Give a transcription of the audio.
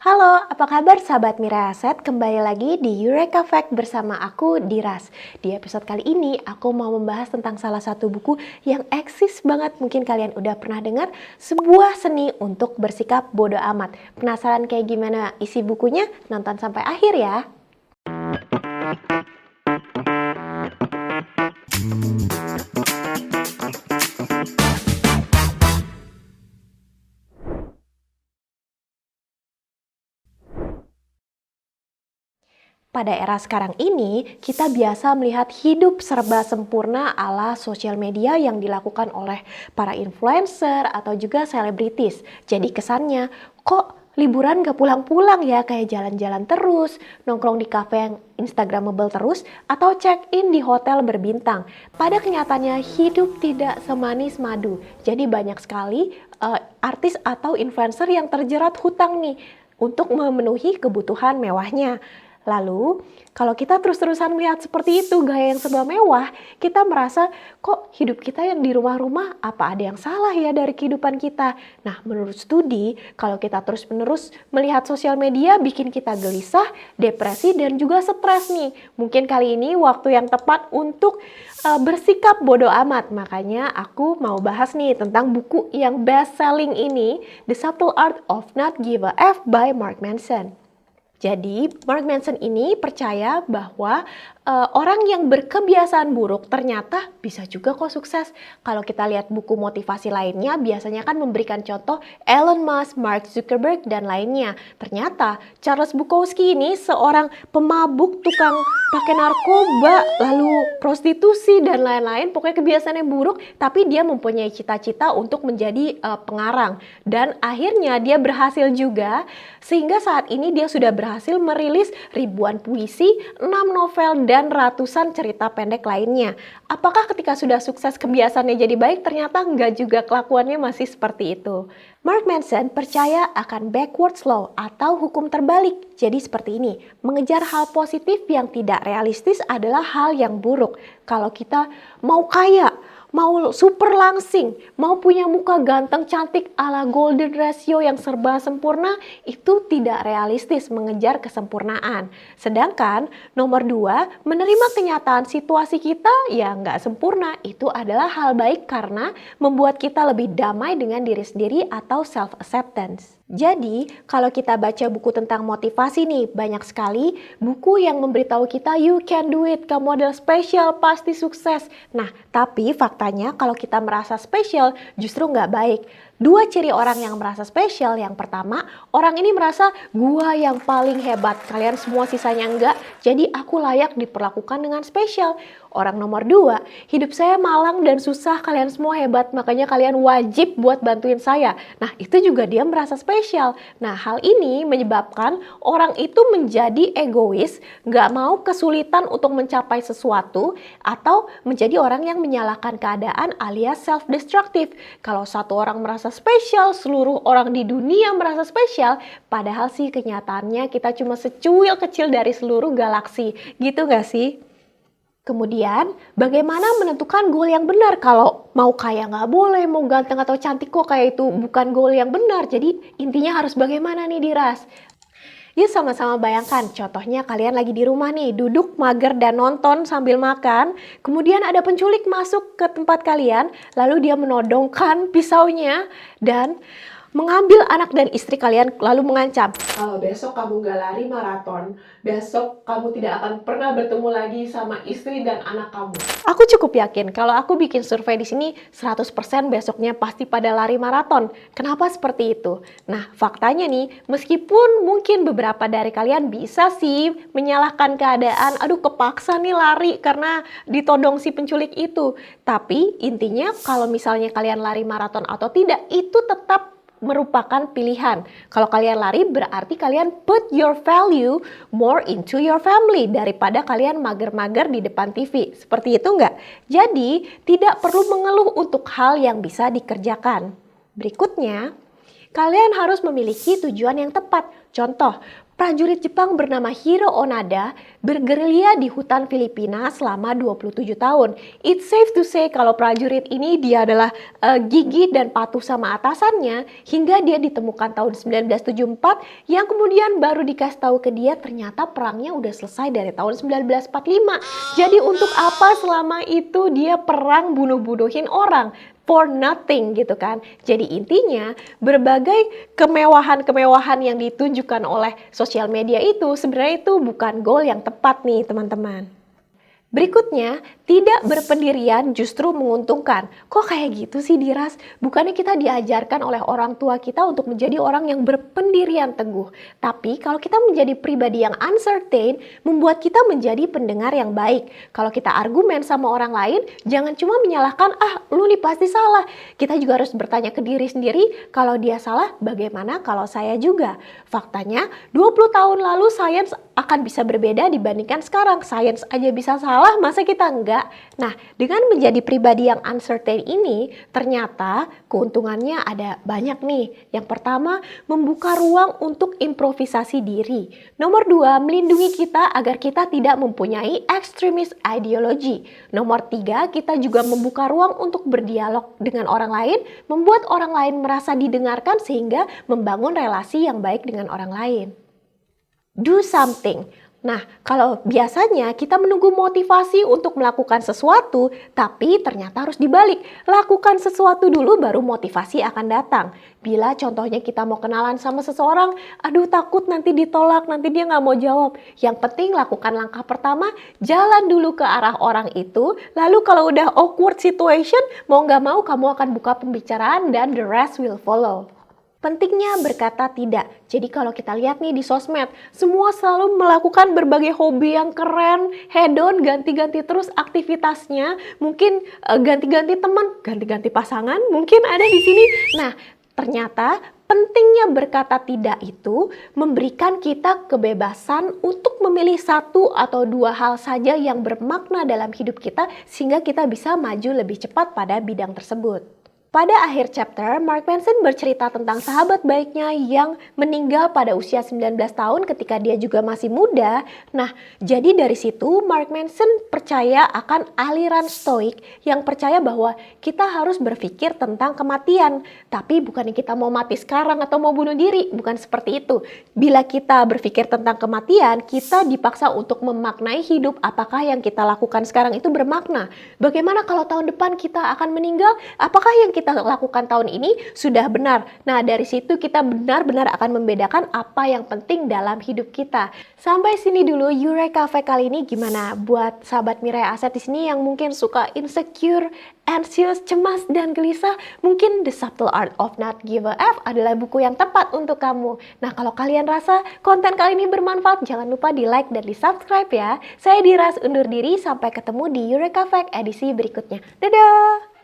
Halo, apa kabar sahabat Miraset? Kembali lagi di Eureka Fact bersama aku, Diras. Di episode kali ini, aku mau membahas tentang salah satu buku yang eksis banget. Mungkin kalian udah pernah dengar, sebuah seni untuk bersikap bodoh amat. Penasaran kayak gimana isi bukunya? Nonton sampai akhir ya. Pada era sekarang ini, kita biasa melihat hidup serba sempurna ala sosial media yang dilakukan oleh para influencer atau juga selebritis. Jadi kesannya, kok liburan gak pulang-pulang ya, kayak jalan-jalan terus, nongkrong di kafe yang instagramable terus, atau check-in di hotel berbintang. Pada kenyataannya, hidup tidak semanis madu. Jadi banyak sekali artis atau influencer yang terjerat hutang nih untuk memenuhi kebutuhan mewahnya. Lalu, kalau kita terus-terusan melihat seperti itu, gaya yang serba mewah, kita merasa, kok hidup kita yang di rumah-rumah, apa ada yang salah ya dari kehidupan kita? Nah, menurut studi, kalau kita terus-menerus melihat sosial media, bikin kita gelisah, depresi, dan juga stres nih. Mungkin kali ini waktu yang tepat untuk bersikap bodoh amat. Makanya aku mau bahas nih tentang buku yang best-selling ini, The Subtle Art of Not Give a F by Mark Manson. Jadi, Mark Manson ini percaya bahwa orang yang berkebiasaan buruk ternyata bisa juga kok sukses. Kalau kita lihat buku motivasi lainnya, biasanya kan memberikan contoh Elon Musk, Mark Zuckerberg, dan lainnya. Ternyata Charles Bukowski ini seorang pemabuk, tukang pakai narkoba, lalu prostitusi, dan lain-lain. Pokoknya kebiasaannya buruk, tapi dia mempunyai cita-cita untuk menjadi pengarang. Dan akhirnya dia berhasil juga, sehingga saat ini dia sudah berhasil merilis ribuan puisi, 6 novel, dan ratusan cerita pendek lainnya. Apakah ketika sudah sukses kebiasaannya jadi baik? Ternyata enggak juga, kelakuannya masih seperti itu. Mark Manson percaya akan backwards law atau hukum terbalik. Jadi seperti ini, mengejar hal positif yang tidak realistis adalah hal yang buruk. Kalau kita mau kaya, mau super langsing, mau punya muka ganteng cantik ala golden ratio yang serba sempurna, itu tidak realistis mengejar kesempurnaan. Sedangkan nomor 2, menerima kenyataan situasi kita yang nggak sempurna, itu adalah hal baik karena membuat kita lebih damai dengan diri sendiri atau self-acceptance. Jadi, kalau kita baca buku tentang motivasi nih, banyak sekali buku yang memberitahu kita, you can do it, kamu adalah spesial, pasti sukses. Nah, tapi faktanya kalau kita merasa spesial, justru nggak baik. 2 ciri orang yang merasa spesial. Yang pertama, orang ini merasa gua yang paling hebat, kalian semua sisanya enggak, jadi aku layak diperlakukan dengan spesial. Orang nomor 2, hidup saya malang dan susah, kalian semua hebat, makanya kalian wajib buat bantuin saya. Nah, itu juga dia merasa spesial. Nah, hal ini menyebabkan orang itu menjadi egois, gak mau kesulitan untuk mencapai sesuatu, atau menjadi orang yang menyalahkan keadaan alias self-destructive. Kalau satu orang merasa spesial, seluruh orang di dunia merasa spesial, padahal sih kenyataannya kita cuma secuil kecil dari seluruh galaksi. Gitu gak sih? Kemudian, bagaimana menentukan goal yang benar? Kalau mau kaya nggak boleh, mau ganteng atau cantik kok kayak itu bukan goal yang benar. Jadi intinya harus bagaimana nih Diras? Yuk sama-sama bayangkan, contohnya kalian lagi di rumah nih, duduk mager dan nonton sambil makan. Kemudian ada penculik masuk ke tempat kalian, lalu dia menodongkan pisaunya dan mengambil anak dan istri kalian lalu mengancam. Kalau besok kamu gak lari maraton, besok kamu tidak akan pernah bertemu lagi sama istri dan anak kamu. Aku cukup yakin kalau aku bikin survei di sini 100% besoknya pasti pada lari maraton. Kenapa seperti itu? Nah, faktanya nih, meskipun mungkin beberapa dari kalian bisa sih menyalahkan keadaan, aduh kepaksa nih lari karena ditodong si penculik itu. Tapi intinya kalau misalnya kalian lari maraton atau tidak, itu tetap merupakan pilihan. Kalau kalian lari berarti kalian put your value more into your family daripada kalian mager-mager di depan TV. Seperti itu enggak? Jadi tidak perlu mengeluh untuk hal yang bisa dikerjakan. Berikutnya, kalian harus memiliki tujuan yang tepat. Contoh, Prajurit Jepang bernama Hiro Onada bergerilya di hutan Filipina selama 27 tahun. It's safe to say kalau prajurit ini dia adalah gigih dan patuh sama atasannya hingga dia ditemukan tahun 1974 yang kemudian baru dikasih tahu ke dia ternyata perangnya udah selesai dari tahun 1945. Jadi untuk apa selama itu dia perang bunuh-bunuhin orang? For nothing gitu kan. Jadi intinya berbagai kemewahan-kemewahan yang ditunjukkan oleh sosial media itu sebenarnya itu bukan goal yang tepat nih teman-teman. Berikutnya, tidak berpendirian justru menguntungkan. Kok kayak gitu sih Diras? Bukannya kita diajarkan oleh orang tua kita untuk menjadi orang yang berpendirian teguh. Tapi kalau kita menjadi pribadi yang uncertain, membuat kita menjadi pendengar yang baik. Kalau kita argumen sama orang lain, jangan cuma menyalahkan, lu nih pasti salah. Kita juga harus bertanya ke diri sendiri, kalau dia salah, bagaimana kalau saya juga? Faktanya, 20 tahun lalu sains akan bisa berbeda dibandingkan sekarang. Sains aja bisa salah, masa kita enggak? Nah, dengan menjadi pribadi yang uncertain ini, ternyata keuntungannya ada banyak nih. Yang pertama, membuka ruang untuk improvisasi diri. Nomor dua, melindungi kita agar kita tidak mempunyai ekstremis ideologi. Nomor tiga, kita juga membuka ruang untuk berdialog dengan orang lain, membuat orang lain merasa didengarkan sehingga membangun relasi yang baik dengan orang lain. Do something. Nah, kalau biasanya kita menunggu motivasi untuk melakukan sesuatu, tapi ternyata harus dibalik. Lakukan sesuatu dulu baru motivasi akan datang. Bila contohnya kita mau kenalan sama seseorang, aduh takut nanti ditolak, nanti dia nggak mau jawab. Yang penting lakukan langkah pertama, jalan dulu ke arah orang itu, lalu kalau udah awkward situation, mau nggak mau kamu akan buka pembicaraan dan the rest will follow. Pentingnya berkata tidak. Jadi kalau kita lihat nih di sosmed, semua selalu melakukan berbagai hobi yang keren, hedon, ganti-ganti terus aktivitasnya, mungkin ganti-ganti teman, ganti-ganti pasangan, mungkin ada di sini. Nah, ternyata pentingnya berkata tidak itu memberikan kita kebebasan untuk memilih satu atau dua hal saja yang bermakna dalam hidup kita sehingga kita bisa maju lebih cepat pada bidang tersebut. Pada akhir chapter, Mark Manson bercerita tentang sahabat baiknya yang meninggal pada usia 19 tahun ketika dia juga masih muda. Nah, jadi dari situ Mark Manson percaya akan aliran stoik yang percaya bahwa kita harus berpikir tentang kematian. Tapi bukannya kita mau mati sekarang atau mau bunuh diri, bukan seperti itu. Bila kita berpikir tentang kematian, kita dipaksa untuk memaknai hidup apakah yang kita lakukan sekarang itu bermakna. Bagaimana kalau tahun depan kita akan meninggal? Apakah yang kita lakukan tahun ini sudah benar. Nah, dari situ kita benar-benar akan membedakan apa yang penting dalam hidup kita. Sampai sini dulu Eureka Fact kali ini. Gimana buat sahabat Mirai Aset di sini yang mungkin suka insecure, anxious, cemas dan gelisah? Mungkin The Subtle Art of Not Give a F adalah buku yang tepat untuk kamu. Nah, kalau kalian rasa konten kali ini bermanfaat, jangan lupa di like dan di subscribe ya. Saya Diras undur diri, sampai ketemu di Eureka Fact edisi berikutnya. Dadah!